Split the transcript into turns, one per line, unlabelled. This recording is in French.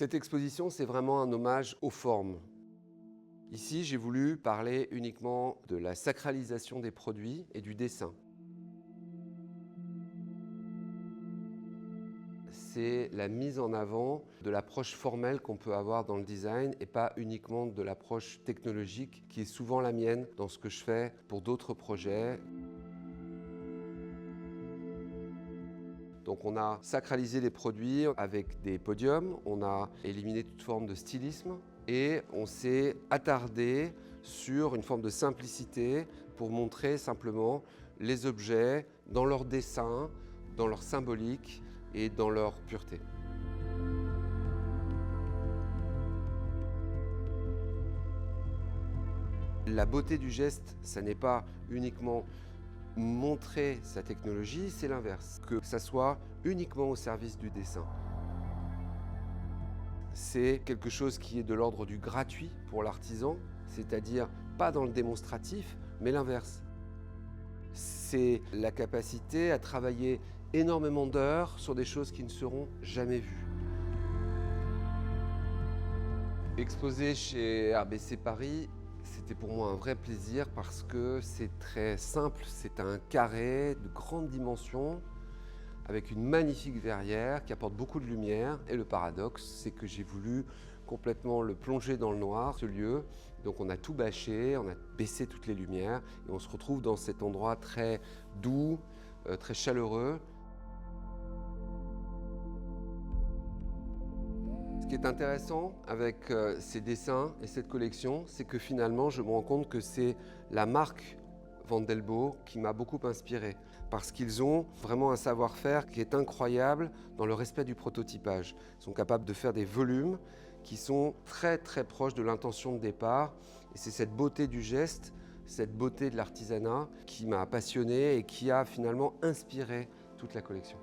Cette exposition, c'est vraiment un hommage aux formes. Ici, j'ai voulu parler uniquement de la sacralisation des produits et du dessin. C'est la mise en avant de l'approche formelle qu'on peut avoir dans le design et pas uniquement de l'approche technologique qui est souvent la mienne dans ce que je fais pour d'autres projets. Donc on a sacralisé les produits avec des podiums, on a éliminé toute forme de stylisme et on s'est attardé sur une forme de simplicité pour montrer simplement les objets dans leur dessin, dans leur symbolique et dans leur pureté. La beauté du geste, ça n'est pas uniquement montrer sa technologie, c'est l'inverse, que ça soit uniquement au service du dessin. C'est quelque chose qui est de l'ordre du gratuit pour l'artisan, c'est-à-dire pas dans le démonstratif, mais l'inverse. C'est la capacité à travailler énormément d'heures sur des choses qui ne seront jamais vues. Exposer chez RBC Paris, c'était pour moi un vrai plaisir parce que c'est très simple, c'est un carré de grande dimension avec une magnifique verrière qui apporte beaucoup de lumière. Et le paradoxe, c'est que j'ai voulu complètement le plonger dans le noir, ce lieu. Donc on a tout bâché, on a baissé toutes les lumières et on se retrouve dans cet endroit très doux, très chaleureux. Ce qui est intéressant avec ces dessins et cette collection, c'est que finalement, je me rends compte que c'est la marque Van Delbo qui m'a beaucoup inspiré parce qu'ils ont vraiment un savoir-faire qui est incroyable dans le respect du prototypage. Ils sont capables de faire des volumes qui sont très très proches de l'intention de départ et c'est cette beauté du geste, cette beauté de l'artisanat qui m'a passionné et qui a finalement inspiré toute la collection.